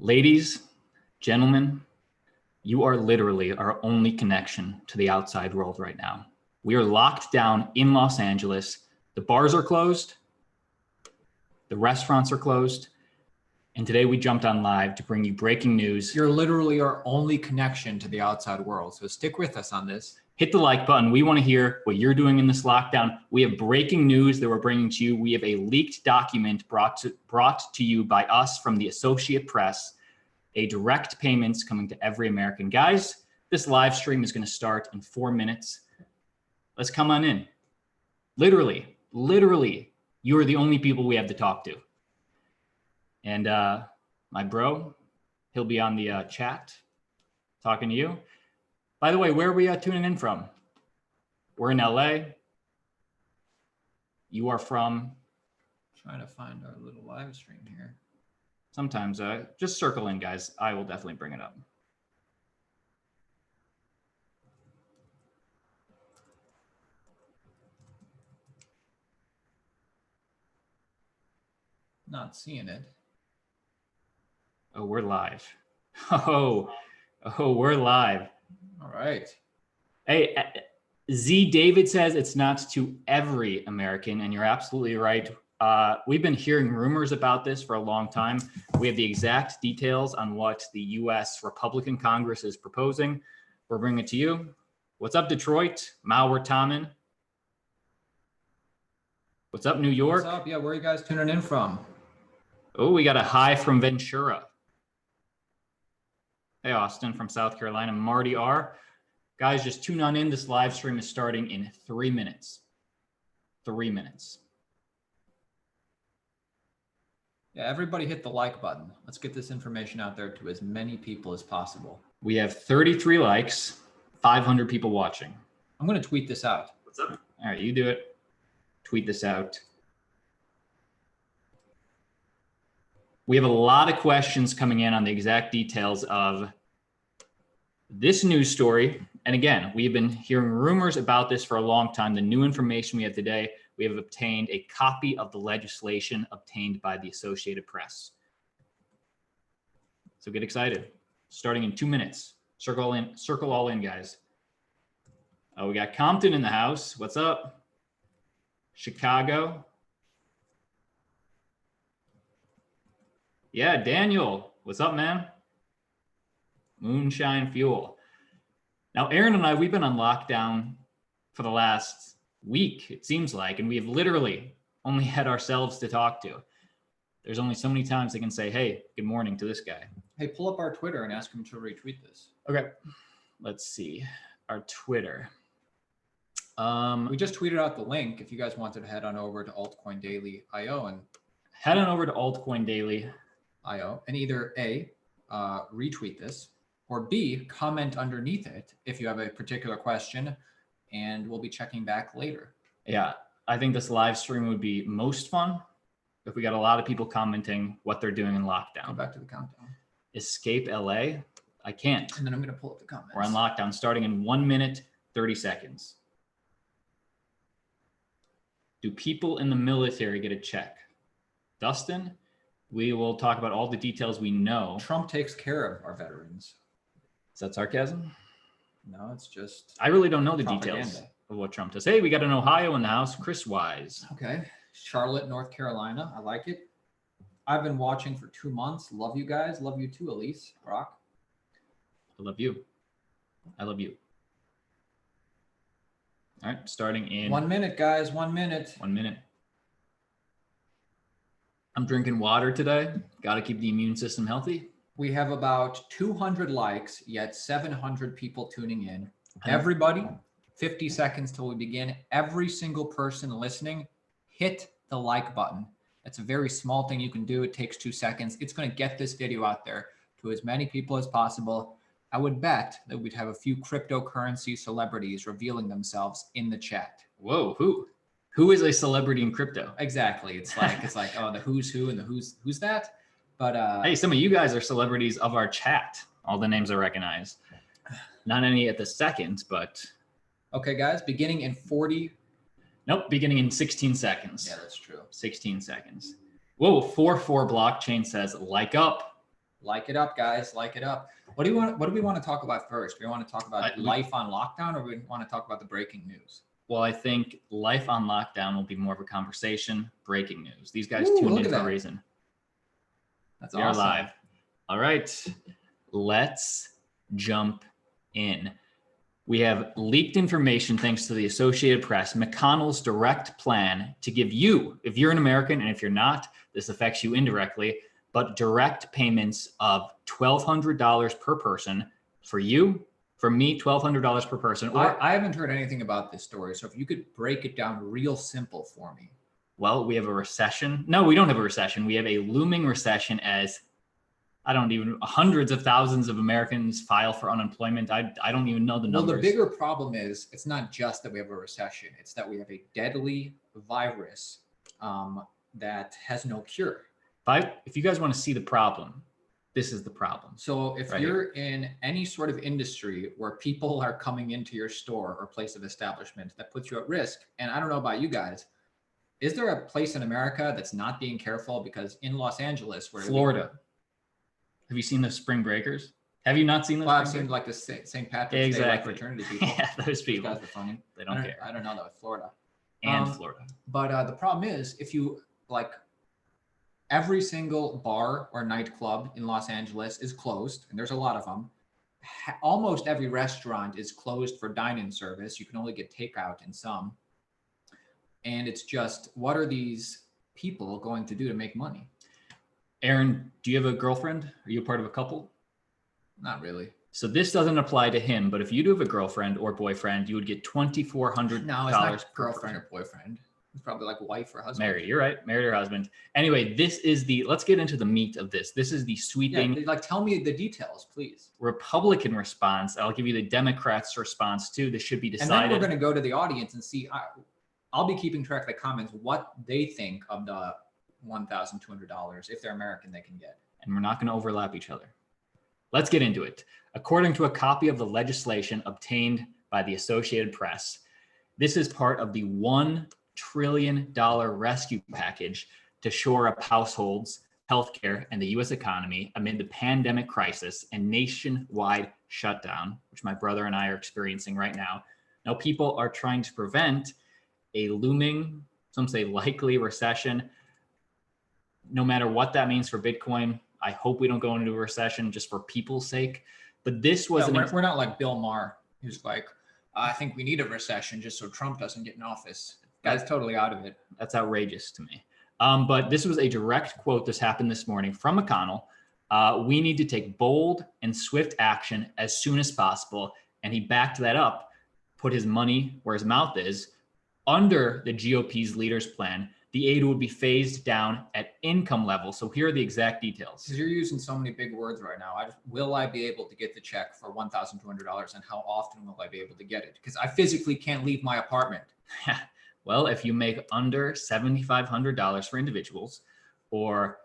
Ladies, gentlemen, you are literally our only connection to the outside world right now. We are locked down in Los Angeles. The bars are closed. The restaurants are closed. And today we jumped on live to bring you breaking news. You're literally our only connection to the outside world. So stick with us on this. Hit the like button. We want to hear what you're doing in this lockdown. We have breaking news that we're bringing to you. We have a leaked document brought to you by us from the Associated Press, a direct payments coming to every American. Guys, this live stream is going to start in 4 minutes. Let's come on in. Literally, you are the only people we have to talk to. And my bro, he'll be on the chat talking to you. By the way, where are we tuning in from? We're in LA. You are from? Trying to find our little live stream here. Sometimes just circle in, guys. I will definitely bring it up. Not seeing it. Oh, we're live. Oh, we're live. All right. Hey, Z David says it's not to every American, and you're absolutely right. We've been hearing rumors about this for a long time. We have the exact details on what the U.S. Republican Congress is proposing. We're bringing it to you. What's up, Detroit? Malware Tommen. What's up, New York? What's up? Yeah, where are you guys tuning in from? Oh, we got a hi from Ventura. Hey, Austin from South Carolina. Marty R. Guys, just tune on in. This live stream is starting in 3 minutes. 3 minutes. Yeah, everybody hit the like button. Let's get this information out there to as many people as possible. We have 33 likes, 500 people watching. I'm going to tweet this out. What's up? All right, you do it. Tweet this out. We have a lot of questions coming in on the exact details of this news story. And again, we've been hearing rumors about this for a long time. The new information we have today, we have obtained a copy of the legislation obtained by the Associated Press. So get excited. Starting in 2 minutes. Circle all in, guys. Oh, we got Compton in the house. What's up? Chicago. Yeah, Daniel, what's up, man? Moonshine Fuel. Now, Aaron and I, we've been on lockdown for the last week, it seems like, and we have literally only had ourselves to talk to. There's only so many times they can say, hey, good morning to this guy. Hey, pull up our Twitter and ask him to retweet this. Okay, let's see. Our Twitter. We just tweeted out the link if you guys wanted to head on over to Altcoin Daily IO and head on over to Altcoin Daily IO and either A, retweet this, or B, comment underneath it if you have a particular question, and we'll be checking back later. Yeah, I think this live stream would be most fun if we got a lot of people commenting what they're doing in lockdown. Go back to the countdown. Escape LA? I can't. And then I'm going to pull up the comments. We're on lockdown starting in 1 minute, 30 seconds. Do people in the military get a check? Dustin? We will talk about all the details we know. Trump takes care of our veterans. Is that sarcasm? No, it's just... I really don't know the propaganda. details of what Trump does. Hey, we got an Ohio in the house. Chris Wise. Okay. Charlotte, North Carolina. I like it. I've been watching for 2 months. Love you guys. Love you too, Elise. Brock. I love you. I love you. All right, starting in... 1 minute, guys. 1 minute. 1 minute. I'm drinking water today. Got to keep the immune system healthy. We have about 200 likes, yet 700 people tuning in. Everybody, 50 seconds till we begin. Every single person listening, hit the like button. That's a very small thing you can do. It takes 2 seconds. It's going to get this video out there to as many people as possible. I would bet that we'd have a few cryptocurrency celebrities revealing themselves in the chat. Whoa, who? Who is a celebrity in crypto? Exactly. It's like oh, the who's who and the who's that. But hey, some of you guys are celebrities of our chat. All the names I recognize. Not any at the second, but okay, guys, beginning in 40. Nope, beginning in 16 seconds. Yeah, that's true. 16 seconds. Whoa, 44 blockchain says like up. Like it up, guys. Like it up. What do we want to talk about first? We want to talk about life on lockdown, or we want to talk about the breaking news? Well, I think life on lockdown will be more of a conversation. Breaking news. These guys Ooh, tuned look in at for a that. reason. That's We are awesome. live. All right, let's jump in. We have leaked information thanks to the Associated Press, McConnell's direct plan to give you, if you're an American and if you're not, this affects you indirectly, but direct payments of $1,200 per person for you, for me, $1,200 per person. Or I haven't heard anything about this story, so if you could break it down real simple for me. Well, we have a recession. No, we don't have a recession. We have a looming recession as hundreds of thousands of Americans file for unemployment. I don't even know the numbers. Well, the bigger problem is it's not just that we have a recession. It's that we have a deadly virus that has no cure. If you guys want to see the problem, this is the problem. So if right you're in any sort of industry where people are coming into your store or place of establishment, that puts you at risk. And I don't know about you guys, is there a place in America that's not being careful? Because in Los Angeles, where Florida. Have you seen the Spring Breakers? Have you not seen those? Well, I've seen like the St. Patrick's Day like fraternity people. Yeah, those people. Those guys are funny. They don't care. I don't know that with Florida. And Florida. But the problem is, if you like, every single bar or nightclub in Los Angeles is closed, and there's a lot of them. Almost every restaurant is closed for dine-in service. You can only get takeout in some. And it's just, what are these people going to do to make money? Aaron, do you have a girlfriend? Are you a part of a couple? Not really. So this doesn't apply to him, but if you do have a girlfriend or boyfriend, you would get $2,400. No, it's not girlfriend or boyfriend. It's probably like wife or husband. Married, you're right. Married or husband. Anyway, let's get into the meat of this. This is the sweeping. Yeah, like, tell me the details, please. Republican response. I'll give you the Democrats' response too. This should be decided. And then we're going to go to the audience and see. I'll be keeping track of the comments, what they think of the $1,200. If they're American, they can get. And we're not going to overlap each other. Let's get into it. According to a copy of the legislation obtained by the Associated Press, this is part of the $1 trillion rescue package to shore up households, healthcare, and the U.S. economy amid the pandemic crisis and nationwide shutdown, which my brother and I are experiencing right now. Now, people are trying to prevent a looming, some say likely recession. No matter what that means for Bitcoin, I hope we don't go into a recession just for people's sake. But this was we're not like Bill Maher, who's like, I think we need a recession just so Trump doesn't get in office. Guy's totally out of it. That's outrageous to me. But this was a direct quote. This happened this morning from McConnell. We need to take bold and swift action as soon as possible. And he backed that up, put his money where his mouth is. Under the GOP's leaders plan, the aid would be phased down at income level. So here are the exact details. Because you're using so many big words right now. Will I be able to get the check for $1,200, and how often will I be able to get it? Because I physically can't leave my apartment. Well, if you make under $7,500 for individuals or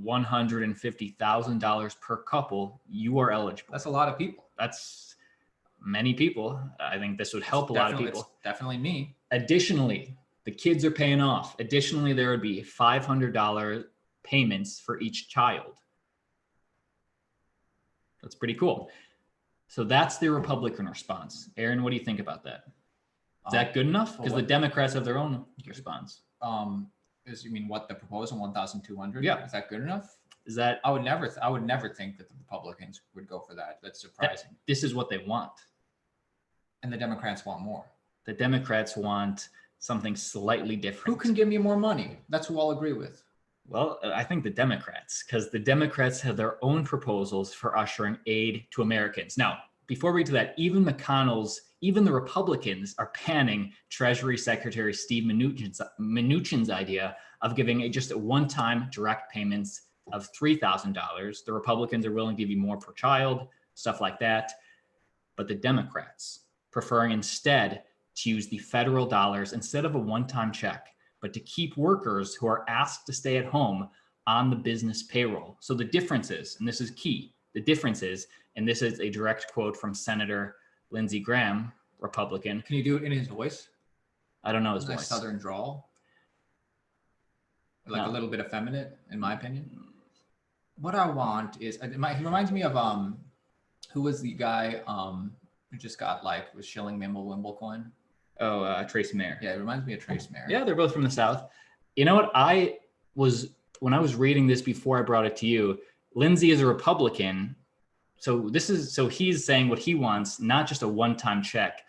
$150,000 per couple, you are eligible. That's a lot of people. That's many people. I think this would help a lot of people. It's definitely me. Additionally, the kids are paying off. Additionally, there would be $500 payments for each child. That's pretty cool. So that's the Republican response. Aaron, what do you think about that? Is that good enough? Because the Democrats have their own response. You mean what the proposal, 1,200? Yeah. Is that good enough? Is that? I would never think that the Republicans would go for that. That's surprising. This is what they want. And the Democrats want more. The Democrats want something slightly different. Who can give me more money? That's who I'll agree with. Well, I think the Democrats, because the Democrats have their own proposals for ushering aid to Americans. Now, before we get to that, even the Republicans are panning Treasury Secretary Steve Mnuchin's idea of giving just a one-time direct payments of $3,000. The Republicans are willing to give you more per child, stuff like that. But the Democrats preferring instead to use the federal dollars instead of a one-time check, but to keep workers who are asked to stay at home on the business payroll. So the difference is, and this is key, the difference is, and this is a direct quote from Senator Lindsey Graham, Republican. Can you do it in his voice? I don't know his voice. voice. Southern drawl? Like a little bit effeminate, in my opinion. What I want is, he reminds me of who was the guy who just got like was shilling Wimble coin? Oh, Trace Mayer. Yeah, it reminds me of Trace Mayer. Yeah, they're both from the South. You know what? When I was reading this before I brought it to you, Lindsay is a Republican. So he's saying what he wants, not just a one-time check.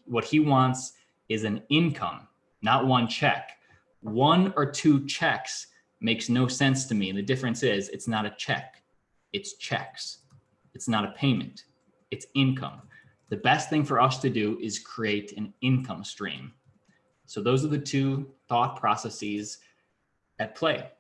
What he wants is an income, not one check. 1 or 2 checks makes no sense to me. And the difference is it's not a check, it's checks. It's not a payment, it's income. The best thing for us to do is create an income stream. So those are the 2 thought processes at play.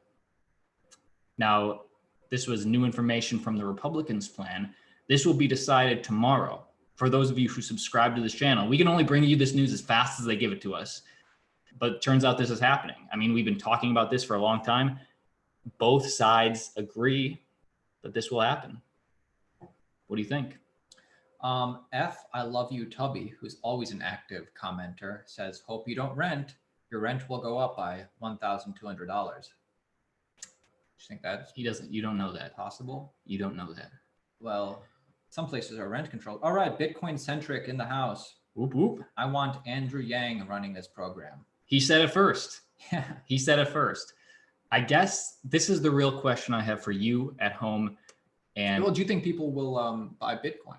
Now, this was new information from the Republicans' plan. This will be decided tomorrow. For those of you who subscribe to this channel, we can only bring you this news as fast as they give it to us. But it turns out this is happening. I mean, we've been talking about this for a long time. Both sides agree that this will happen. What do you think? I love you, Tubby, who's always an active commenter, says, hope you don't rent. Your rent will go up by $1,200. Do you think that's you don't know that. Possible? You don't know that. Well, some places are rent controlled. All right, Bitcoin centric in the house. Whoop, whoop. I want Andrew Yang running this program. He said it first. Yeah. He said it first. I guess this is the real question I have for you at home. And well, do you think people will buy Bitcoin?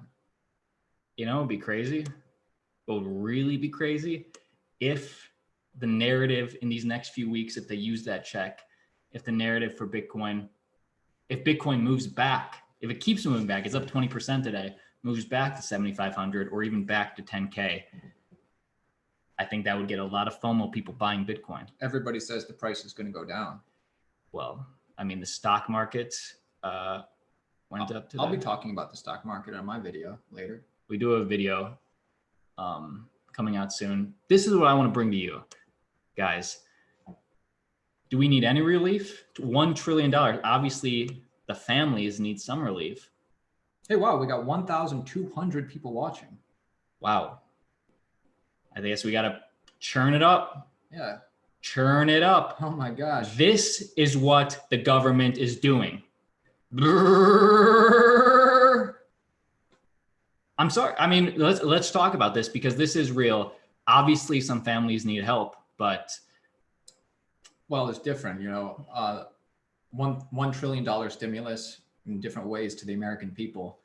You know, it'd be crazy. It would really be crazy if the narrative in these next few weeks, if they use that check, if the narrative for Bitcoin, if Bitcoin moves back, if it keeps moving back, it's up 20% today, moves back to 7,500 or even back to 10K. I think that would get a lot of FOMO people buying Bitcoin. Everybody says the price is going to go down. Well, I mean, the stock market went up today. I'll be talking about the stock market on my video later. We do have a video coming out soon. This is what I want to bring to you, guys. Do we need any relief? $1 trillion. Obviously, the families need some relief. Hey, wow, we got 1,200 people watching. Wow. I guess we got to churn it up. Yeah. Churn it up. Oh my gosh. This is what the government is doing. I'm sorry. I mean, let's talk about this because this is real. Obviously, some families need help, but well, it's different. You know, $1 trillion stimulus in different ways to the American people,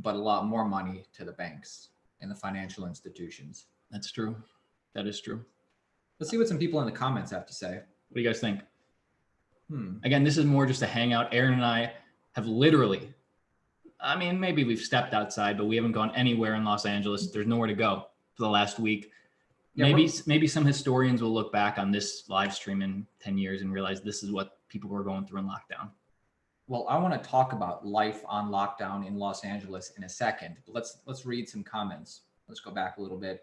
but a lot more money to the banks and the financial institutions. That's true. That is true. Let's see what some people in the comments have to say. What do you guys think? Again, this is more just a hangout. Aaron and I have literally, I mean, maybe we've stepped outside, but we haven't gone anywhere in Los Angeles. There's nowhere to go for the last week. Yeah, maybe some historians will look back on this live stream in 10 years and realize this is what people were going through in lockdown. Well, I want to talk about life on lockdown in Los Angeles in a second, but let's read some comments. Let's go back a little bit.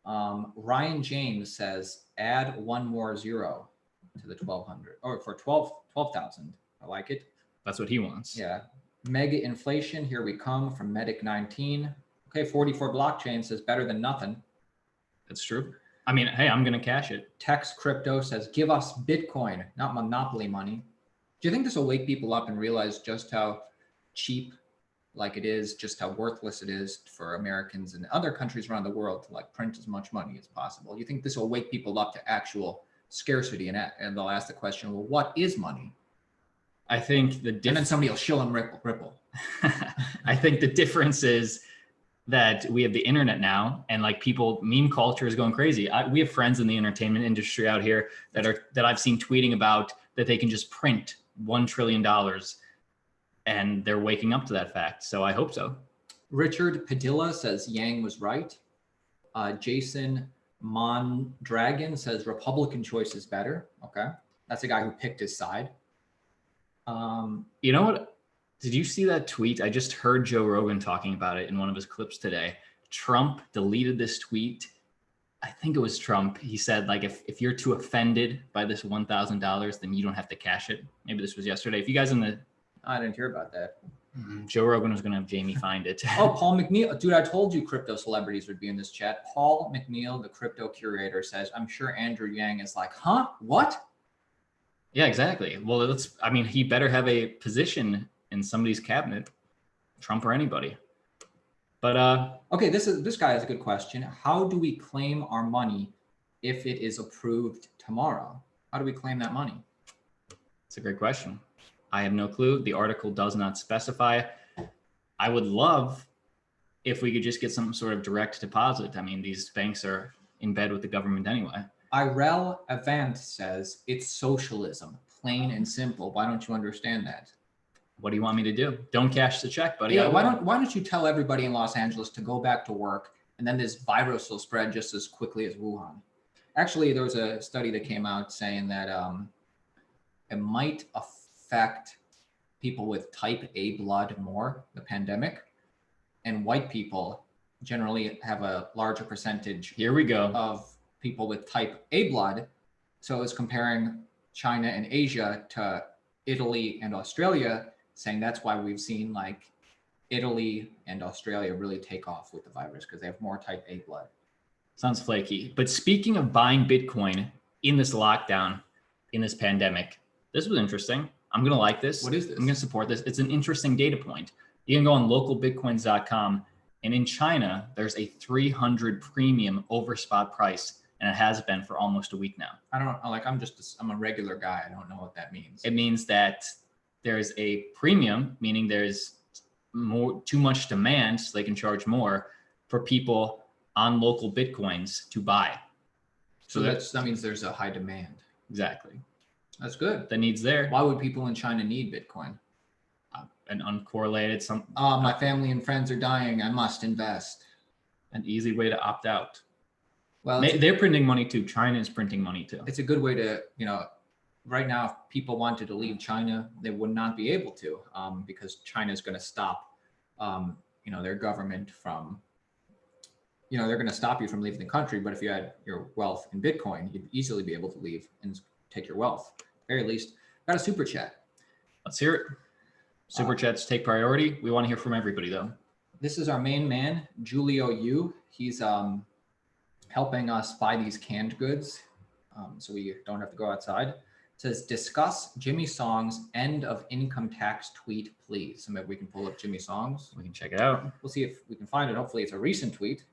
Ryan James says, add one more zero to the 1,200 or for 12,000. I like it. That's what he wants. Yeah. Mega inflation. Here we come from Medic 19. Okay. 44 blockchain says better than nothing. That's true. I mean, hey, I'm going to cash it. Tex Crypto says, give us Bitcoin, not monopoly money. Do you think this will wake people up and realize just how cheap like it is, just how worthless it is for Americans and other countries around the world to like print as much money as possible? You think this will wake people up to actual scarcity and they'll ask the question, well, what is money? I think and then somebody will shill them Ripple. I think the difference is that we have the internet now and like people, meme culture is going crazy. We have friends in the entertainment industry out here that I've seen tweeting about that they can just print $1 trillion and they're waking up to that fact. So I hope so. Richard Padilla says Yang was right. Jason Mondragon says Republican choice is better. Okay. That's a guy who picked his side. You know what? Did you see that tweet? I just heard Joe Rogan talking about it in one of his clips today. Trump deleted this tweet. I think it was Trump. He said, like, if you're too offended by this $1,000, then you don't have to cash it. Maybe this was yesterday. If you guys I didn't hear about that. Joe Rogan was going to have Jamie find it. Oh, Paul McNeil. Dude, I told you crypto celebrities would be in this chat. Paul McNeil, the crypto curator, says, I'm sure Andrew Yang is like, huh? What? Yeah, exactly. Well, I mean, he better have a position in somebody's cabinet, Trump or anybody. But Okay, this guy has a good question. How do we claim our money if it is approved tomorrow? How do we claim that money? it's a great question. I have no clue. The article does not specify. I would love if we could just get some sort of direct deposit. I mean, these banks are in bed with the government anyway. Irel Avant says it's socialism, plain and simple. Why don't you understand that? What do you want me to do? Don't cash the check, buddy. Yeah, why don't you tell everybody in Los Angeles to go back to work, and then this virus will spread just as quickly as Wuhan. Actually, there was a study that came out saying that it might affect people with type A blood more, the pandemic, and white people generally have a larger percentage Here we go. of people with type A blood. So it was comparing China and Asia to Italy and Australia, saying that's why we've seen like Italy and Australia really take off with the virus because they have more type A blood. Sounds flaky. But speaking of buying Bitcoin in this lockdown, in this pandemic, this was interesting. I'm going to like this. What is this? I'm going to support this. It's an interesting data point. You can go on localbitcoins.com, and in China, there's a 300 premium over spot price, and it has been for almost a week now. I don't like, I'm a regular guy. I don't know what that means. It means that there's a premium, meaning there's too much demand, so they can charge more for people on local Bitcoins to buy. So that means there's a high demand. Exactly. That's good. The need's there. Why would people in China need Bitcoin? An uncorrelated my family and friends are dying. I must invest. An easy way to opt out. Well, they're printing money too. China is printing money too. It's a good way to, right now, if people wanted to leave China, they would not be able to because China is going to stop, their government from, they're going to stop you from leaving the country. But if you had your wealth in Bitcoin, you'd easily be able to leave and take your wealth. At the very least, got a super chat. Let's hear it. Super chats take priority. We want to hear from everybody though. This is our main man, Julio Yu. He's helping us buy these canned goods so we don't have to go outside. It says, discuss Jimmy Song's end of income tax tweet, please. So maybe we can pull up Jimmy Song's. We can check it out. We'll see if we can find it. Hopefully it's a recent tweet.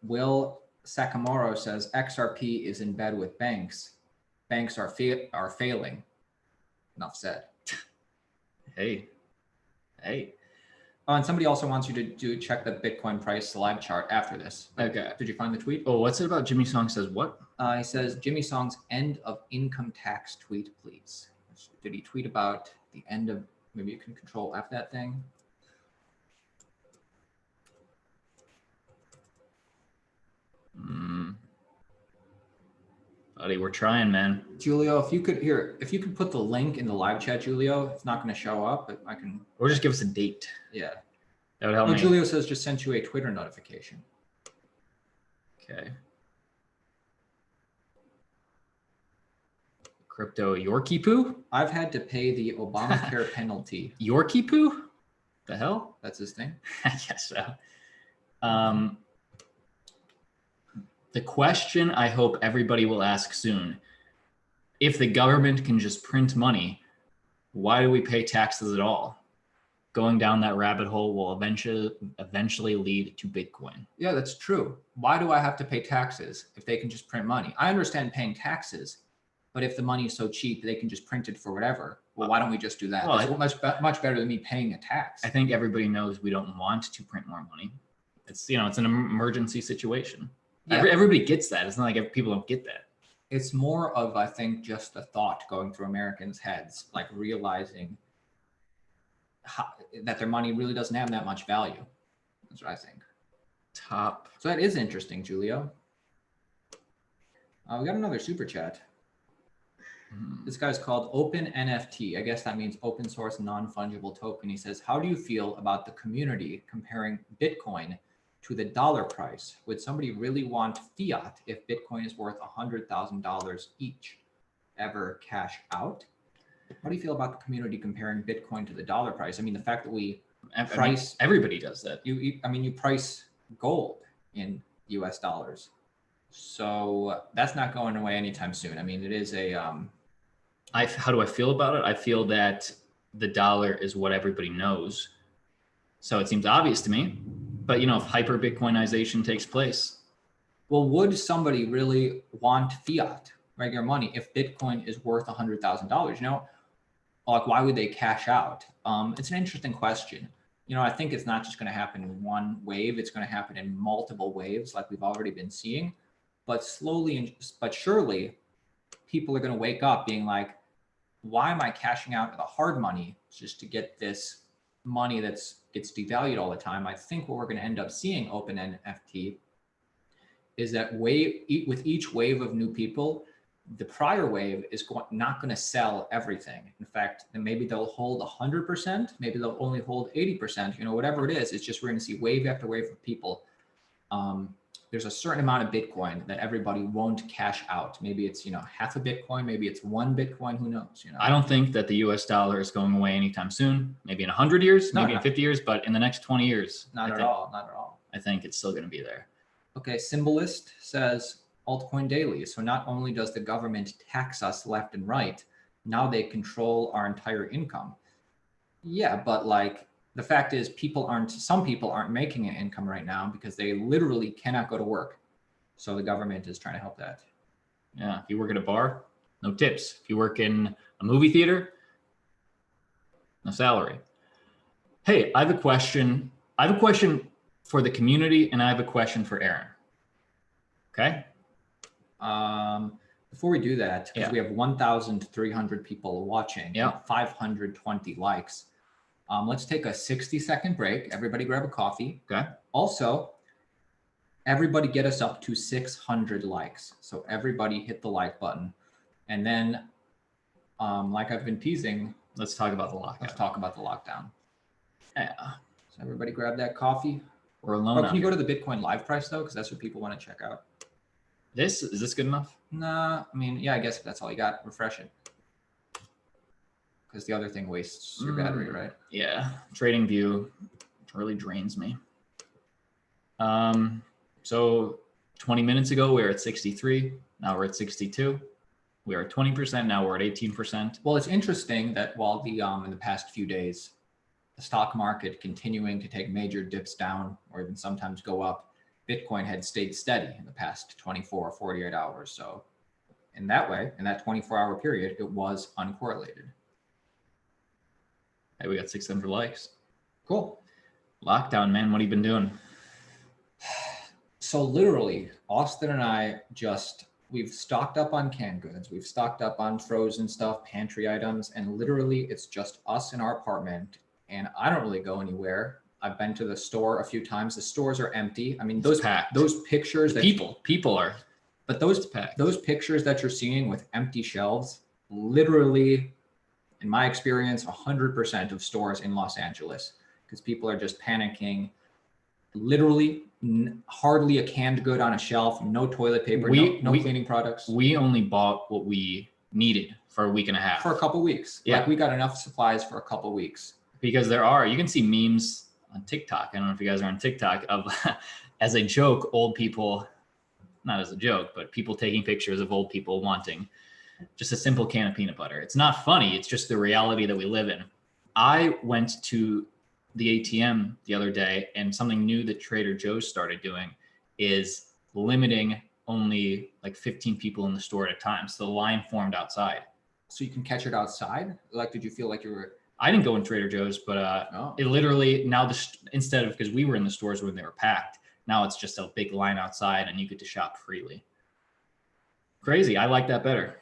Will Sakamoro says, XRP is in bed with banks. Banks are failing. Enough said. Hey. Oh, and somebody also wants you to check the Bitcoin price live chart after this. Okay. Did you find the tweet? Oh, what's it about? Jimmy Song says what? He says, Jimmy Song's end of income tax tweet, please. Did he tweet about the end of, maybe you can control F that thing? Buddy, we're trying, man. Julio, if you could put the link in the live chat, Julio, it's not going to show up, but I can. Or just give us a date. Yeah. That would help me. Julio says just sent you a Twitter notification. Okay. Crypto Yorkie poo? I've had to pay the Obamacare penalty. Yorkie poo? The hell? That's his thing? I guess so. The question I hope everybody will ask soon, if the government can just print money, why do we pay taxes at all? Going down that rabbit hole will eventually lead to Bitcoin. Yeah, that's true. Why do I have to pay taxes if they can just print money? I understand paying taxes, but if the money is so cheap, they can just print it for whatever. Well, why don't we just do that? Well, it's much better than me paying a tax. I think everybody knows we don't want to print more money. It's, it's an emergency situation. Yeah. Everybody gets that. It's not like people don't get that. It's more of, I think, just a thought going through Americans' heads, like realizing that their money really doesn't have that much value. That's what I think. Top. So that is interesting, Julio. We got another super chat. This guy's called Open NFT. I guess that means open source non-fungible token. He says, how do you feel about the community comparing Bitcoin to the dollar price? Would somebody really want fiat if Bitcoin is worth $100,000 each? Ever cash out? How do you feel about the community comparing Bitcoin to the dollar price? I mean, the fact that we price, everybody does that. You price gold in US dollars. So that's not going away anytime soon. I mean, it is a, how do I feel about it? I feel that the dollar is what everybody knows. So it seems obvious to me, but if hyper Bitcoinization takes place. well, would somebody really want fiat, regular money, if Bitcoin is worth $100,000? Like, why would they cash out? It's an interesting question. I think it's not just going to happen in one wave. It's going to happen in multiple waves, like we've already been seeing. But slowly but surely, people are going to wake up being like, why am I cashing out the hard money just to get this money that gets devalued all the time? I think what we're going to end up seeing open NFT is that with each wave of new people, the prior wave is not going to sell everything. In fact, maybe they'll hold 100%, maybe they'll only hold 80%, whatever it is. It's just we're going to see wave after wave of people. There's a certain amount of Bitcoin that everybody won't cash out. Maybe it's, half a Bitcoin, maybe it's 1 Bitcoin, who knows? I don't think that the US dollar is going away anytime soon. Maybe in 100 years, maybe in 50 years, but in the next 20 years. Not at all. I think it's still going to be there. Okay, Symbolist says altcoin daily. So not only does the government tax us left and right, now they control our entire income. Yeah, but like the fact is some people aren't making an income right now because they literally cannot go to work. So the government is trying to help that. Yeah, if you work at a bar, no tips. If you work in a movie theater, no salary. Hey, I have a question. I have a question for the community, and I have a question for Aaron. Okay. Before we do that, because we have 1,300 people watching, and 520 likes. Let's take a 60-second break. Everybody grab a coffee. Okay. Also, everybody get us up to 600 likes. So everybody hit the like button. And then, like I've been teasing, let's talk about the lockdown. Let's talk about the lockdown. Yeah. So everybody grab that coffee. We're alone. Can you go to the Bitcoin live price though? Because that's what people want to check out. Is this good enough? Nah, I mean, yeah, I guess if that's all you got, refresh it. Because the other thing wastes your battery, right? Yeah, trading view really drains me. So 20 minutes ago, we were at 63. Now we're at 62. We are at 20%. Now we're at 18%. Well, it's interesting that while in the past few days, the stock market continuing to take major dips down or even sometimes go up, Bitcoin had stayed steady in the past 24 or 48 hours. So in that way, in that 24-hour period, it was uncorrelated. Hey, we got 600 likes. Cool. Lockdown, man. What have you been doing? So literally, Austin and I we've stocked up on canned goods. We've stocked up on frozen stuff, pantry items, and literally it's just us in our apartment. And I don't really go anywhere. I've been to the store a few times. The stores are empty. I mean, those pictures that people are, but those pictures that you're seeing with empty shelves, literally, in my experience, 100% of stores in Los Angeles, because people are just panicking. Literally, hardly a canned good on a shelf, no toilet paper, no cleaning products. We only bought what we needed for a week and a half. For a couple weeks. Yeah. Like we got enough supplies for a couple weeks. Because you can see memes on TikTok. I don't know if you guys are on TikTok of, as a joke, old people, not as a joke, but people taking pictures of old people wanting just a simple can of peanut butter. It's not funny. It's just the reality that we live in. I went to the ATM the other day, and something new that Trader Joe's started doing is limiting only like 15 people in the store at a time. So the line formed outside. So you can catch it outside? Like, did you feel like you were... I didn't go in Trader Joe's, but it literally now instead of, because we were in the stores when they were packed, now it's just a big line outside and you get to shop freely. Crazy. I like that better.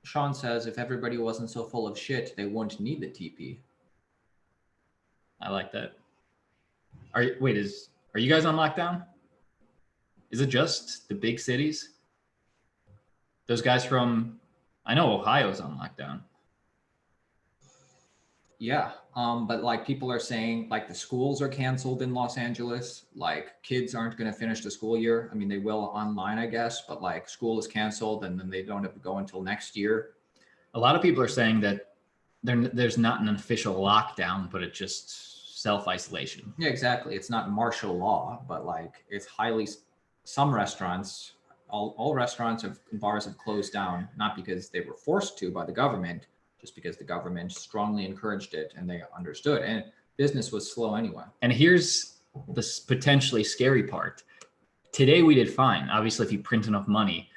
Sean says if everybody wasn't so full of shit, they wouldn't need the TP. I like that. Are you guys on lockdown? Is it just the big cities? Those guys from, I know Ohio's on lockdown. Yeah, but like people are saying, like the schools are canceled in Los Angeles. Like kids aren't going to finish the school year. I mean, they will online, I guess, but like school is canceled and then they don't have to go until next year. A lot of people are saying that there's not an official lockdown, but it's just self-isolation. Yeah, exactly. It's not martial law, but like it's highly some restaurants, all restaurants and bars have closed down, not because they were forced to by the government, just because the government strongly encouraged it and they understood. And business was slow anyway. And here's the potentially scary part. Today we did fine. Obviously, if you print enough money,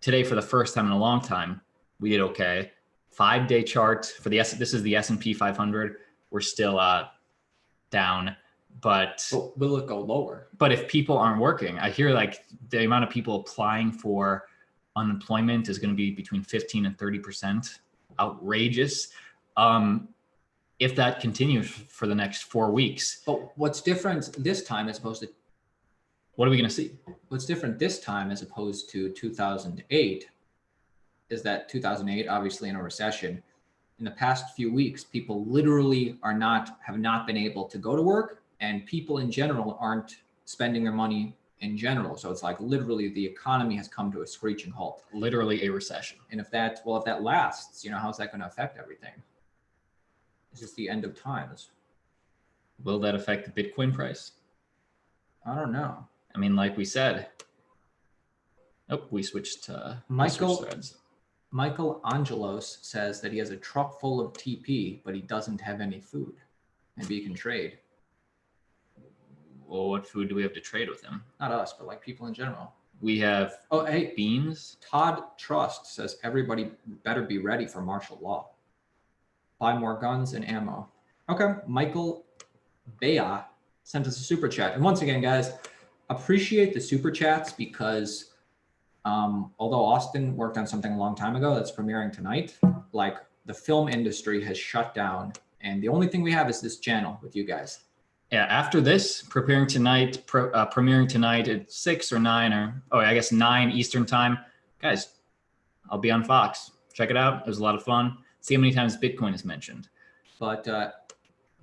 today for the first time in a long time, we did okay. 5-day chart for the this is the S&P 500. We're still down, but will it go lower? But if people aren't working, I hear like the amount of people applying for unemployment is going to be between 15 and 30%. Outrageous. If that continues for the next 4 weeks. But what's different this time as opposed to, what are we going to see? What's different this time as opposed to 2008 is that 2008, obviously in a recession, in the past few weeks, people literally have not been able to go to work, and people in general aren't spending their money in general. So it's like literally the economy has come to a screeching halt. Literally a recession. And if that lasts, how's that going to affect everything? Is this the end of times? Will that affect the Bitcoin price? I don't know. I mean, like we said, we switched to Michael Angelos says that he has a truck full of TP, but he doesn't have any food. Maybe he can trade. Well, what food do we have to trade with him? Not us, but like people in general. We have beans. Todd Trust says everybody better be ready for martial law. Buy more guns and ammo. Okay. Michael Bea sent us a super chat. And once again, guys, appreciate the super chats because although Austin worked on something a long time ago that's premiering tonight, like the film industry has shut down. And the only thing we have is this channel with you guys. Yeah, after this, premiering tonight at 6 or 9 I guess 9 Eastern time. Guys, I'll be on Foxx. Check it out. It was a lot of fun. See how many times Bitcoin is mentioned. But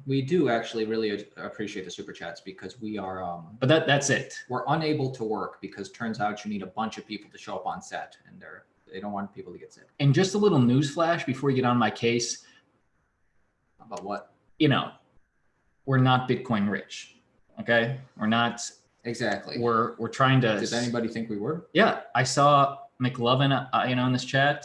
we do actually really appreciate the super chats because we are. But that's it. We're unable to work because turns out you need a bunch of people to show up on set, and they don't want people to get sick. And just a little news flash before you get on my case. About what? We're not Bitcoin rich. Okay, we're not. Exactly. We're trying to. Did anybody think we were? Yeah, I saw McLovin, in this chat.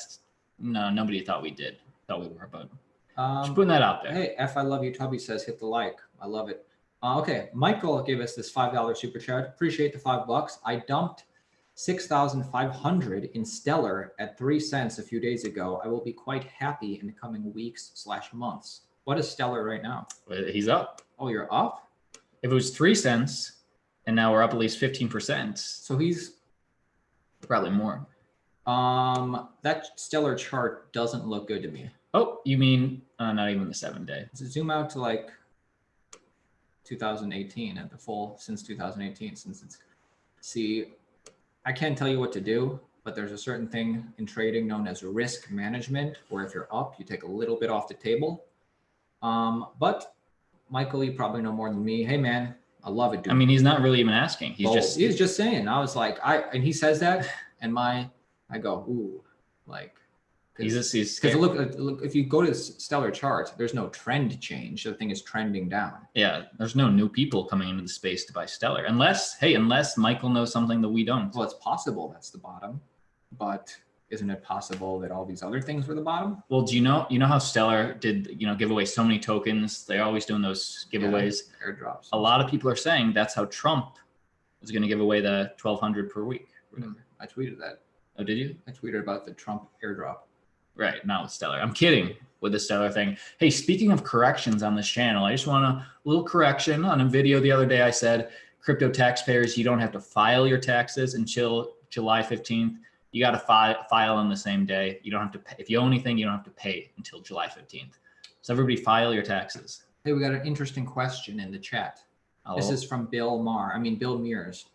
No, nobody thought we did. Thought we were, but just putting that out there. Hey, I love you. Tubby says hit the like. I love it. Okay, Michael gave us this $5 super chat. Appreciate the $5. I dumped 6,500 in Stellar at 3 cents a few days ago. I will be quite happy in the coming weeks/months. What is Stellar right now? He's up. Oh, you're up? If it was 3 cents, and now we're up at least 15%. So he's probably more. That Stellar chart doesn't look good to me. Oh, you mean not even the 7-day? Zoom out to like 2018 at the full since 2018. See, I can't tell you what to do, but there's a certain thing in trading known as risk management, where if you're up, you take a little bit off the table. But Michael, you probably know more than me. Hey man, I love it, dude. I mean, he's not really even asking. He's just saying. I was like, and he says that, and I go, ooh, like, because look, if you go to the Stellar chart, there's no trend change. The thing is trending down. Yeah, there's no new people coming into the space to buy Stellar, unless Michael knows something that we don't. Well, it's possible that's the bottom, but isn't it possible that all these other things were the bottom? Well, do you know how Stellar did, give away so many tokens? They're always doing those giveaways. Yeah, airdrops. A lot of people are saying that's how Trump was going to give away the 1,200 per week. I tweeted that. Oh, did you? I tweeted about the Trump airdrop. Right, not with Stellar. I'm kidding with the Stellar thing. Hey, speaking of corrections on this channel, I just want a little correction. On a video the other day, I said, crypto taxpayers, you don't have to file your taxes until July 15th. You got to file on the same day. You don't have to pay. If you owe anything, you don't have to pay until July 15th. So everybody file your taxes. Hey, we got an interesting question in the chat. This is from Bill Mears.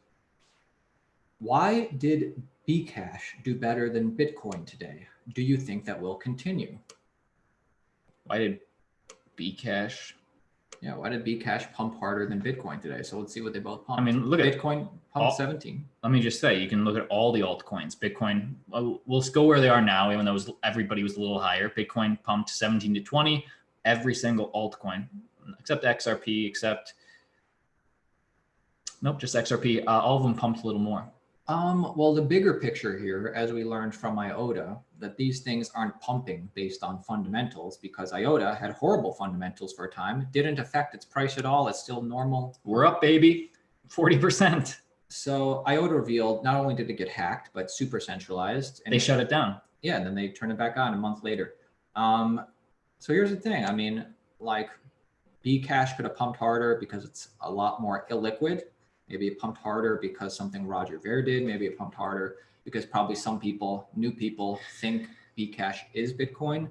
Why did Bcash do better than Bitcoin today? Do you think that will continue? Why did Bcash? Yeah, why did Bcash pump harder than Bitcoin today? So let's see what they both pumped. I mean, look at Bitcoin pumped 17. Let me just say, you can look at all the altcoins. Bitcoin, we'll go where they are now, even though everybody was a little higher. Bitcoin pumped 17 to 20. Every single altcoin, except XRP, just XRP. All of them pumped a little more. Well, the bigger picture here, as we learned from IOTA, that these things aren't pumping based on fundamentals, because IOTA had horrible fundamentals for a time. It didn't affect its price at all. It's still normal. We're up, baby, 40%. So IOTA revealed not only did it get hacked, but super centralized. They shut it down. Yeah, and then they turned it back on a month later. So here's the thing. I mean, like, Bcash could have pumped harder because it's a lot more illiquid. Maybe it pumped harder because something Roger Ver did. Maybe it pumped harder because probably some people, new people, think Bcash is Bitcoin.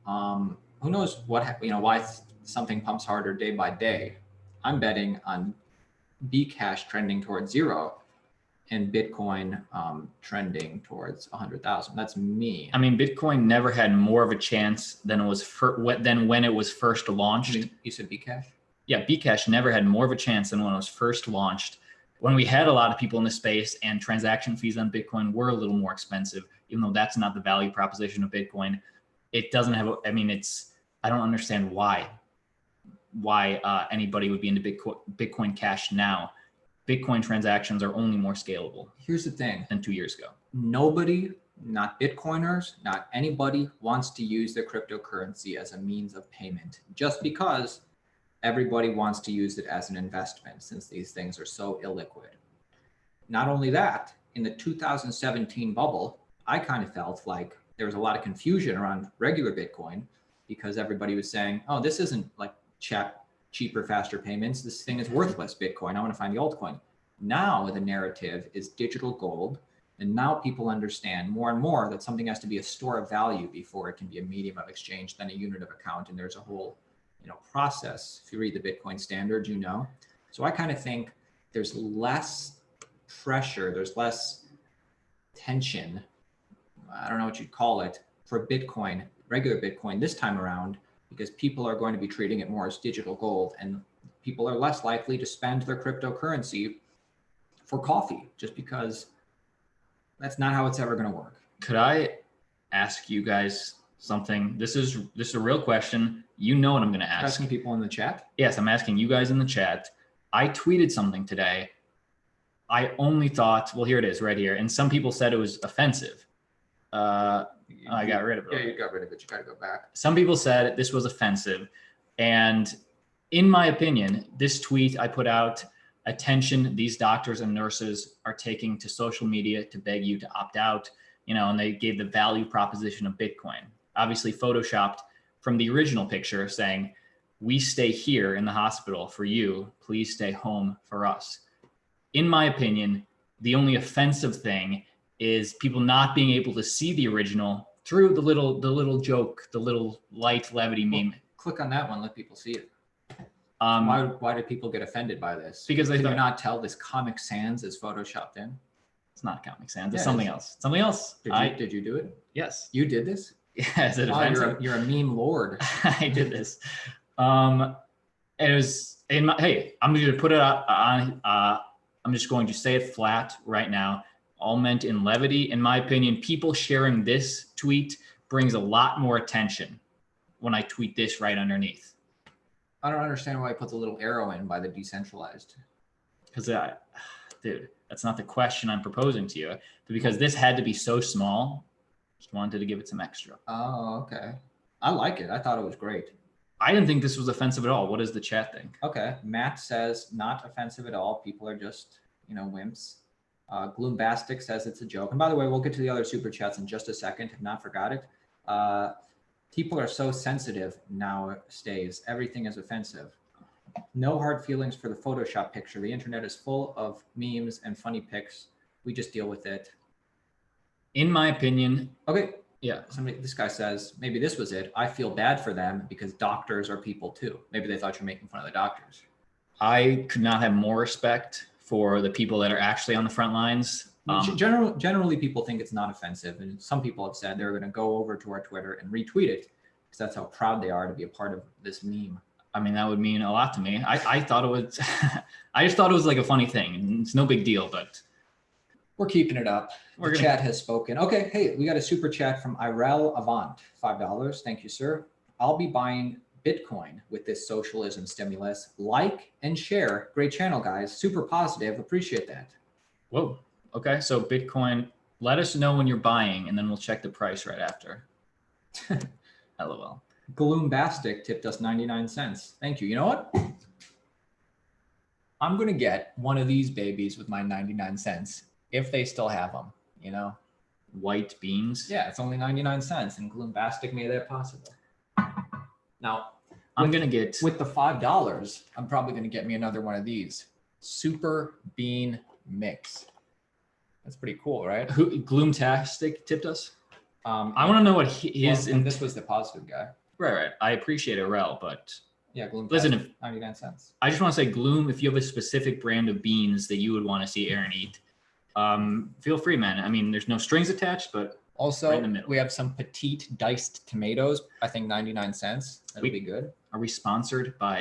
Who knows what, why something pumps harder day by day. I'm betting on Bcash trending towards zero and Bitcoin trending towards 100,000. That's me. I mean, Bitcoin never had more of a chance than it was than when it was first launched. You said Bcash? Yeah, Bcash never had more of a chance than when it was first launched. When we had a lot of people in the space and transaction fees on Bitcoin were a little more expensive, even though that's not the value proposition of Bitcoin. It doesn't have, I don't understand why anybody would be into Bitcoin Cash now. Bitcoin transactions are only more scalable. Here's the thing. Than 2 years ago. Nobody, not Bitcoiners, not anybody wants to use their cryptocurrency as a means of payment just because everybody wants to use it as an investment since these things are so illiquid. Not only that, in the 2017 bubble, I kind of felt like there was a lot of confusion around regular Bitcoin because everybody was saying, oh, this isn't like cheaper, faster payments. This thing is worthless Bitcoin. I want to find the altcoin. Now the narrative is digital gold. And now people understand more and more that something has to be a store of value before it can be a medium of exchange, then a unit of account. And there's a whole process. If you read the Bitcoin standards, So I kind of think there's less pressure, there's less tension. I don't know what you'd call it for Bitcoin, regular Bitcoin this time around, because people are going to be treating it more as digital gold and people are less likely to spend their cryptocurrency for coffee just because that's not how it's ever going to work. Could I ask you guys something? This is a real question. You know what I'm going to ask. Asking people in the chat? Yes, I'm asking you guys in the chat. I tweeted something today. I only thought, well, here it is right here. And some people said it was offensive. I got rid of it. Yeah, you got rid of it. You got to go back. Some people said this was offensive. And in my opinion, this tweet I put out, attention these doctors and nurses are taking to social media to beg you to opt out, and they gave the value proposition of Bitcoin. Obviously photoshopped from the original picture saying, we stay here in the hospital for you, please stay home for us. In my opinion, the only offensive thing is people not being able to see the original through the little joke, the little light levity meme. Well, click on that one, let people see it. Why did people get offended by this? Because they Can you not tell this Comic Sans is photoshopped in? It's not Comic Sans, it's something else. Something else. Did you do it? Yes. You did this? Yeah, is it offensive? You're a meme lord. I did this. It was in my, hey, I'm going to put it on, I'm just going to say it flat right now. All meant in levity. In my opinion, people sharing this tweet brings a lot more attention when I tweet this right underneath. I don't understand why I put the little arrow in by the decentralized. Because, dude, that's not the question I'm proposing to you. But because this had to be so small, just wanted to give it some extra. Oh, okay. I like it. I thought it was great. I didn't think this was offensive at all. What does the chat think? Okay. Matt says not offensive at all. People are just, wimps. Gloombastic says it's a joke. And by the way, we'll get to the other super chats in just a second. Have not forgot it. People are so sensitive nowadays. Everything is offensive. No hard feelings for the Photoshop picture. The internet is full of memes and funny pics. We just deal with it. In my opinion. Okay. Yeah. This guy says, maybe this was it. I feel bad for them because doctors are people too. Maybe they thought you're making fun of the doctors. I could not have more respect for the people that are actually on the front lines. Generally, people think it's not offensive. And some people have said they're going to go over to our Twitter and retweet it because that's how proud they are to be a part of this meme. I mean, that would mean a lot to me. I thought it was, I just thought it was like a funny thing. It's no big deal, but. We're keeping it up. The chat has spoken. Okay, hey, we got a super chat from Irel Avant, $5. Thank you, sir. I'll be buying Bitcoin with this socialism stimulus. Like and share. Great channel, guys. Super positive. Appreciate that. Whoa. Okay, so Bitcoin, let us know when you're buying, and then we'll check the price right after. LOL. Gloombastic tipped us 99 cents. Thank you. You know what? I'm going to get one of these babies with my 99 cents if they still have them, you know? White beans. Yeah, it's only 99 cents, and Gloombastic made that possible. Now, I'm going to get... With the $5, I'm probably going to get me another one of these. Super Bean Mix. That's pretty cool, right? Who Gloomtastic tipped us? I want to know what his... and this was the positive guy. Right. I appreciate it, Rel, but... Yeah, Gloom. Listen, 99 cents. I just want to say, Gloom, if you have a specific brand of beans that you would want to see Aaron eat, feel free, man. I mean, there's no strings attached, but also right in the middle. We have some petite diced tomatoes. I think 99 cents. That'll be good. Are we sponsored by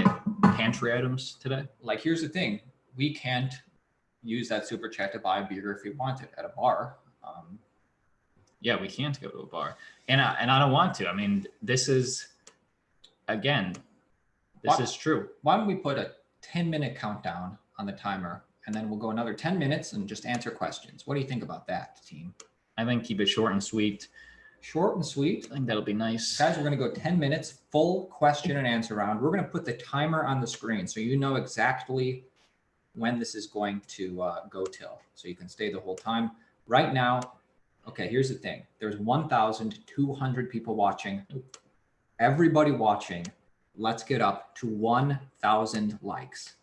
pantry items today? Like, here's the thing: we can't use that super chat to buy a beer if we want it at a bar. Yeah, we can't go to a bar, and I don't want to. I mean, this is, again. This is true. Why don't we put a 10-minute countdown on the timer, and then we'll go another 10 minutes and just answer questions. What do you think about that, team? I think keep it short and sweet. Short and sweet. I think that'll be nice. Guys, we're going to go 10 minutes, full question and answer round. We're going to put the timer on the screen so you know exactly when this is going to go till. So you can stay the whole time. Right now, okay, here's the thing. There's 1,200 people watching. Everybody watching. Let's get up to 1,000 likes.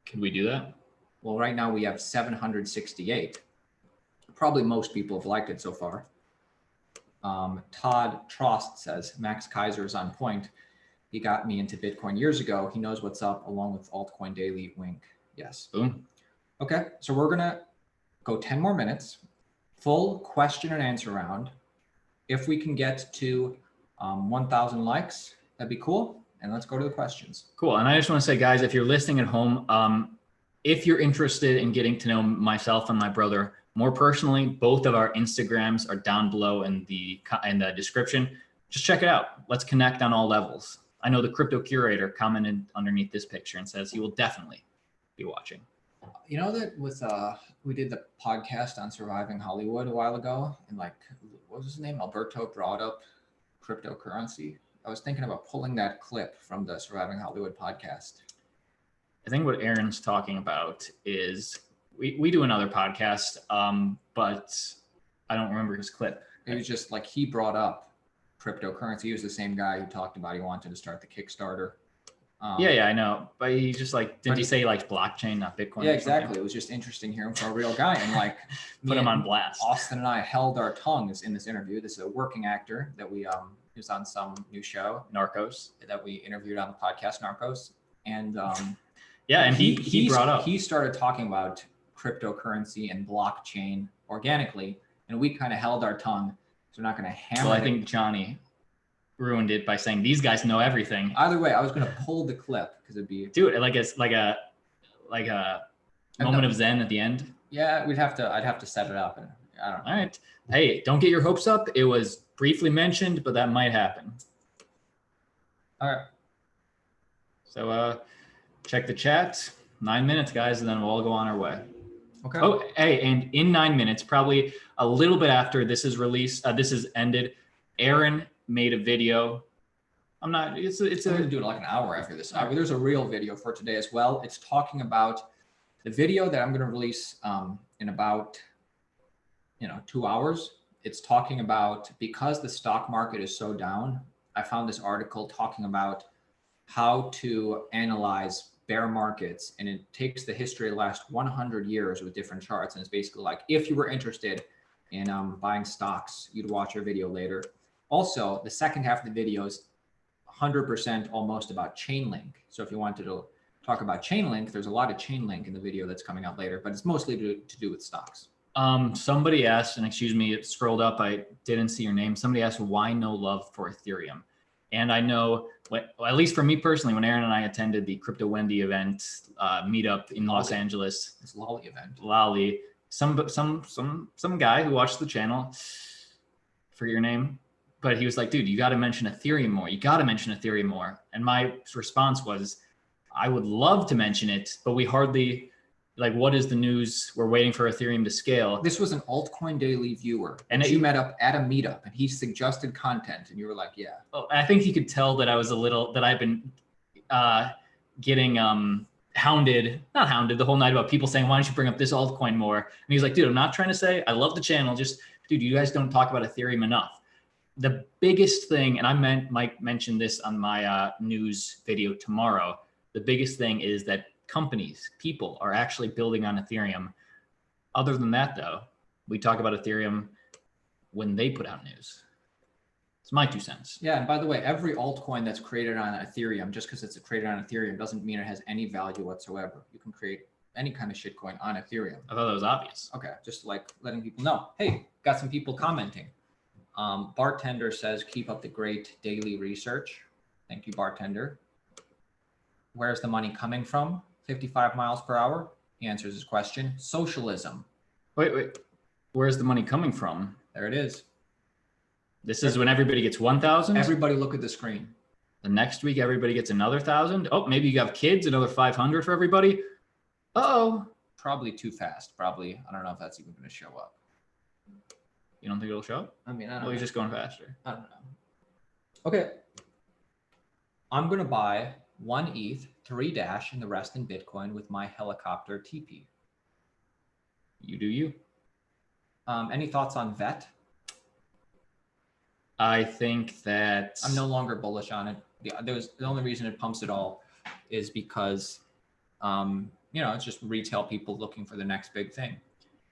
Can we do that? Well, right now we have 768. Probably most people have liked it so far. Todd Trost says, Max Kaiser is on point. He got me into Bitcoin years ago. He knows what's up, along with Altcoin Daily. Wink. Yes. Boom. Okay, so we're going to go 10 more minutes. Full question and answer round. If we can get to 1,000 likes, that'd be cool. And let's go to the questions. Cool. And I just want to say, guys, if you're listening at home, if you're interested in getting to know myself and my brother more personally, both of our Instagrams are down below in the description. Just check it out. Let's connect on all levels. I know the crypto curator commented underneath this picture and says he will definitely be watching. You know that with we did the podcast on Surviving Hollywood a while ago, and like, what was his name? Alberto brought up cryptocurrency. I was thinking about pulling that clip from the Surviving Hollywood podcast. I think what Aaron's talking about is we do another podcast, but I don't remember his clip. It was just like he brought up cryptocurrency. He was the same guy who talked about he wanted to start the Kickstarter. Yeah, I know. But he just like, didn't he say he likes blockchain, not Bitcoin? Yeah, exactly. It was just interesting hearing from a real guy. And like, put him on blast. Austin and I held our tongues in this interview. This is a working actor that we, he was on some new show, Narcos, that we interviewed on the podcast, Narcos. And yeah, and he brought up. He started talking about cryptocurrency and blockchain organically, and we kind of held our tongue. So we're not going to hammer. Well, I think Johnny ruined it by saying these guys know everything. Either way, I was going to pull the clip because it'd be like a moment of zen at the end. Yeah, I'd have to set it up, and I don't know. All right. Hey, don't get your hopes up. It was briefly mentioned, but that might happen. All right. So check the chat. 9 minutes, guys, and then we'll all go on our way. Okay. Oh, hey, and in 9 minutes, probably a little bit after this is released, this is ended, Aaron made a video. I'm going to do it like an hour after this. There's a real video for today as well. It's talking about the video that I'm going to release in about 2 hours. It's talking about, because the stock market is so down, I found this article talking about how to analyze bear markets, and it takes the history of the last 100 years with different charts, and it's basically like, if you were interested in buying stocks, you'd watch our video later. Also, the second half of the video is 100% almost about Chainlink. So if you wanted to talk about Chainlink, there's a lot of Chainlink in the video that's coming out later, but it's mostly to do with stocks. Somebody asked, and excuse me, it scrolled up, I didn't see your name. Somebody asked, why no love for Ethereum? And I know, at least for me personally, when Aaron and I attended the Crypto Wendy event meetup in Los Angeles, this Lolly event, Lolly, some guy who watched the channel, forget your name, but he was like, dude, you got to mention Ethereum more. You got to mention Ethereum more. And my response was, I would love to mention it, but we hardly like, what is the news? We're waiting for Ethereum to scale. This was an altcoin daily viewer, And you met up at a meetup, and he suggested content, and you were like, "Yeah." Oh, I think he could tell that I was that I've been getting not hounded the whole night about people saying, why don't you bring up this altcoin more? And he's like, dude, I'm not trying to say I love the channel. Just, dude, you guys don't talk about Ethereum enough. The biggest thing, and Mike mentioned this on my news video tomorrow, the biggest thing is that companies, people are actually building on Ethereum. Other than that, though, we talk about Ethereum when they put out news. It's my 2 cents. Yeah, and by the way, every altcoin that's created on Ethereum, just because it's created on Ethereum doesn't mean it has any value whatsoever. You can create any kind of shitcoin on Ethereum. I thought that was obvious. Okay, just like letting people know. Hey, got some people commenting. Bartender says, keep up the great daily research. Thank you, Bartender. Where's the money coming from? 55 miles per hour. He answers his question. Socialism. Wait. Where's the money coming from? There it is. This is when everybody gets 1,000. Everybody look at the screen. The next week, everybody gets another 1,000. Oh, maybe you have kids, another 500 for everybody. Uh-oh. Probably too fast. Probably. I don't know if that's even going to show up. You don't think it'll show up? I mean, I don't know. Well, you're just going faster. I don't know. Okay. I'm going to buy 1 ETH, 3 Dash, and the rest in Bitcoin with my helicopter TP. You do you. Any thoughts on VET? I think that I'm no longer bullish on it. The only reason it pumps it all is because, it's just retail people looking for the next big thing.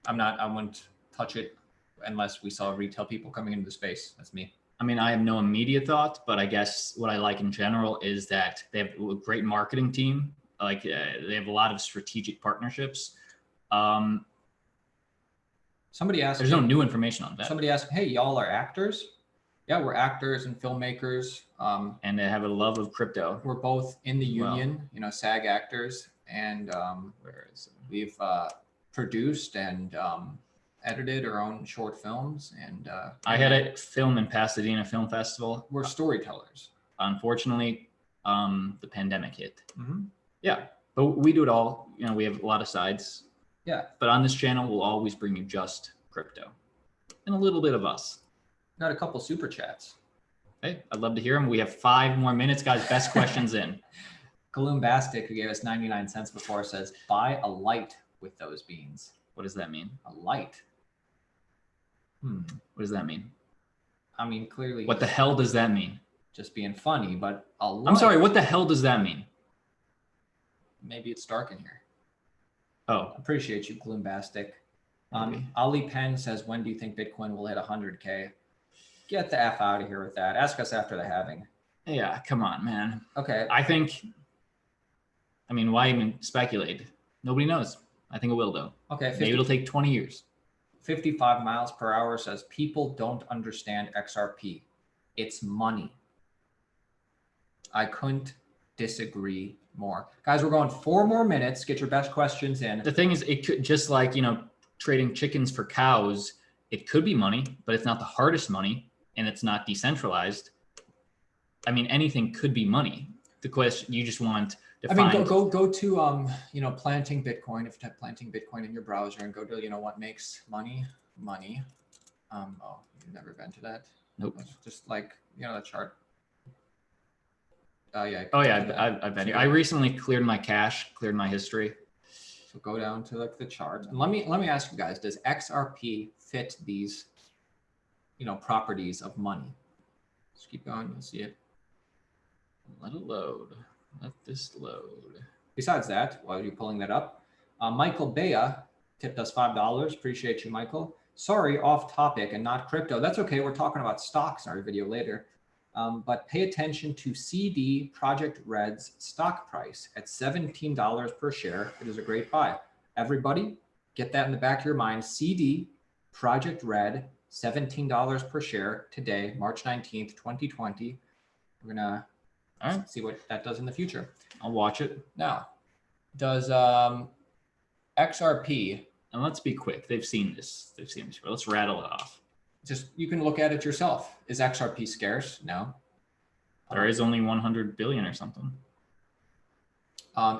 I wouldn't touch it unless we saw retail people coming into the space. That's me. I mean, I have no immediate thought, but I guess what I like in general is that they have a great marketing team. Like they have a lot of strategic partnerships. Somebody asked. There's no new information on that. Somebody asked, "Hey, y'all are actors?" Yeah, we're actors and filmmakers. And they have a love of crypto. We're both in the union, SAG actors, and we've produced and edited our own short films. And I had a film in Pasadena Film Festival. We're storytellers. Unfortunately, the pandemic hit. Mm-hmm. Yeah, but we do it all. We have a lot of sides. Yeah. But on this channel, we'll always bring you just crypto and a little bit of us. Got a couple super chats. Hey, I'd love to hear them. We have 5 more minutes, guys. Best questions in. Kaloom who gave us 99 cents before, says, buy a light with those beans. What does that mean? A light. What does that mean? I mean, clearly. What the hell does that mean? Just being funny, but a light. I'm sorry, what the hell does that mean? Maybe it's dark in here. Oh. Appreciate you, Gloombastic. Ali Penn says, when do you think Bitcoin will hit 100K? Get the F out of here with that. Ask us after the halving. Yeah, come on, man. Okay. I mean, why even speculate? Nobody knows. I think it will, though. Okay. Maybe it'll take 20 years. 55 miles per hour says, people don't understand XRP. It's money. I couldn't disagree more. Guys, we're going 4 more minutes. Get your best questions in. The thing is, it could just like, trading chickens for cows, it could be money, but it's not the hardest money and it's not decentralized. I mean, anything could be money. The question, you just want to find. I mean, go to, planting Bitcoin. If you type planting Bitcoin in your browser and go to, what makes money. Oh, you've never been to that? Nope. It's just like, the chart. Yeah. Oh yeah, I've been here. I recently cleared my cache, cleared my history. So go down to like the chart, and let me ask you guys: does XRP fit these, properties of money? Just keep going. You'll see it. Let it load. Let this load. Besides that, while you're pulling that up, Michael Bea tipped us $5. Appreciate you, Michael. Sorry, off topic and not crypto. That's okay. We're talking about stocks in our video later. But pay attention to CD Project Red's stock price at $17 per share. It is a great buy. Everybody, get that in the back of your mind. CD Project Red, $17 per share today, March 19th, 2020. We're going to see what that does in the future. I'll watch it. Now, does XRP... And let's be quick. They've seen this. Let's rattle it off. Just, you can look at it yourself. Is XRP scarce? No. There is only 100 billion or something.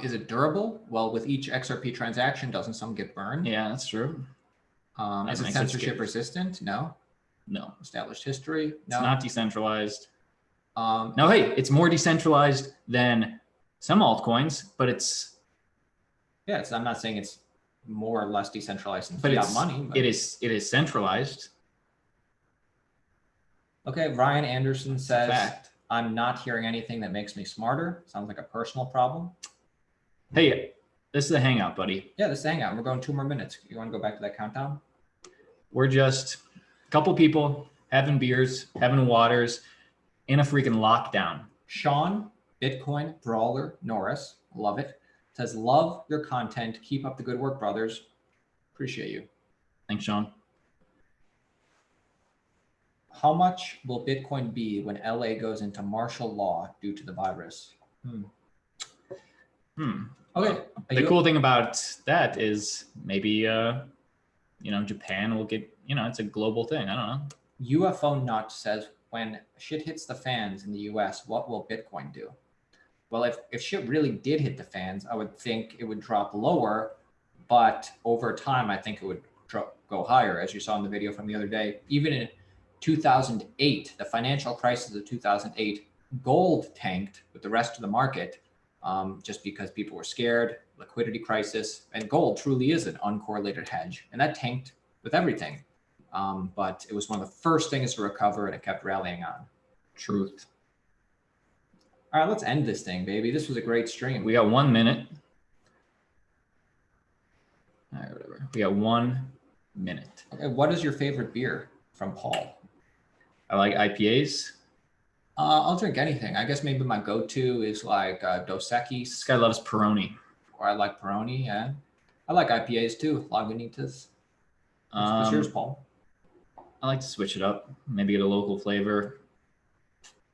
Is it durable? Well, with each XRP transaction, doesn't some get burned? Yeah, that's true. Is it censorship resistant? No. No. Established history? No. It's not decentralized. No, hey, it's more decentralized than some altcoins, but it's... Yeah, I'm not saying it's more or less decentralized than but fiat money. But... It is centralized. Okay, Ryan Anderson says, I'm not hearing anything that makes me smarter. Sounds like a personal problem. Hey, this is a hangout, buddy. Yeah, this is a hangout. We're going 2 more minutes. You want to go back to that countdown? We're just a couple people having beers, having waters, in a freaking lockdown. Sean, Bitcoin Brawler Norris, love it, says, love your content. Keep up the good work, brothers. Appreciate you. Thanks, Sean. How much will Bitcoin be when LA goes into martial law due to the virus? Okay. The cool thing about that is maybe, Japan will get, it's a global thing. I don't know. UFO Nut says, when shit hits the fans in the US, what will Bitcoin do? Well, if shit really did hit the fans, I would think it would drop lower, but over time, I think it would go higher, as you saw in the video from the other day. Even in 2008, the financial crisis of 2008, gold tanked with the rest of the market just because people were scared, liquidity crisis, and gold truly is an uncorrelated hedge. And that tanked with everything. But it was one of the first things to recover, and it kept rallying on. Truth. All right, let's end this thing, baby. This was a great stream. We got 1 minute. All right, whatever. We got 1 minute. Okay, what is your favorite beer? From Paul. I like IPAs. I'll drink anything. I guess maybe my go-to is like Dos Equis. This guy loves Peroni. Or I like Peroni, yeah. I like IPAs too, Lagunitas. What's yours, Paul? I like to switch it up. Maybe get a local flavor.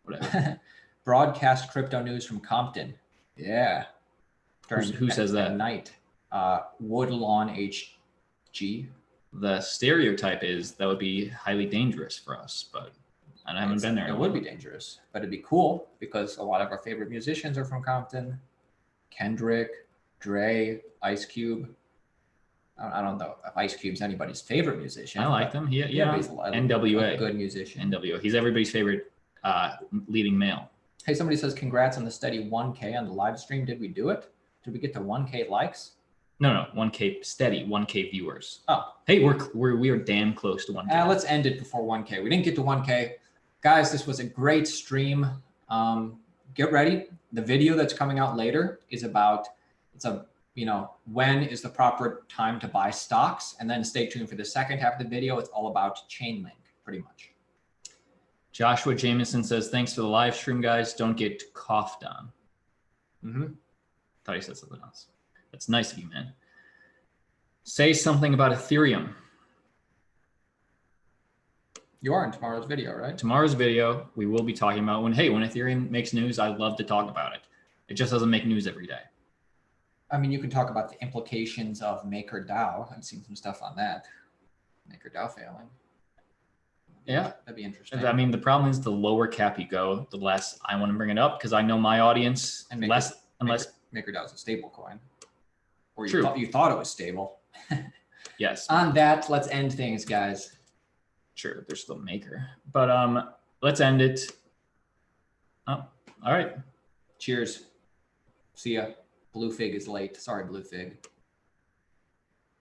Whatever. Broadcast crypto news from Compton. Yeah. Who says that? At night. Woodlawn HG. The stereotype is that would be highly dangerous for us, but I haven't been there. It would be dangerous, but it'd be cool because a lot of our favorite musicians are from Compton. Kendrick, Dre, Ice Cube. I don't know if Ice Cube's anybody's favorite musician. I like them. Yeah. He's NWA. a good musician. NWA. He's everybody's favorite leading male. Hey, somebody says, congrats on the steady 1K on the live stream. Did we do it? Did we get to 1K likes? No, 1K steady, 1K viewers. Oh, hey, we are damn close to 1K. Let's end it before 1K. We didn't get to 1K, guys. This was a great stream. Get ready. The video that's coming out later is about when is the proper time to buy stocks, and then stay tuned for the second half of the video. It's all about Chainlink, pretty much. Joshua Jameson says, thanks for the live stream, guys. Don't get coughed on. Thought he said something else. That's nice of you, man. Say something about Ethereum. You are in tomorrow's video, right? Tomorrow's video, we will be talking about when Ethereum makes news, I'd love to talk about it. It just doesn't make news every day. I mean, you can talk about the implications of MakerDAO. I've seen some stuff on that. MakerDAO failing. Yeah. That'd be interesting. I mean, the problem is the lower cap you go, the less I want to bring it up, because I know my audience, and MakerDAO is a stable coin. Or you thought it was stable. Yes. On that, let's end things, guys. Sure, there's still Maker. But let's end it. Oh, all right. Cheers. See ya. Blue Fig is late. Sorry, Blue Fig.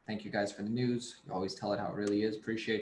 Thank you guys for the news. You always tell it how it really is. Appreciate it.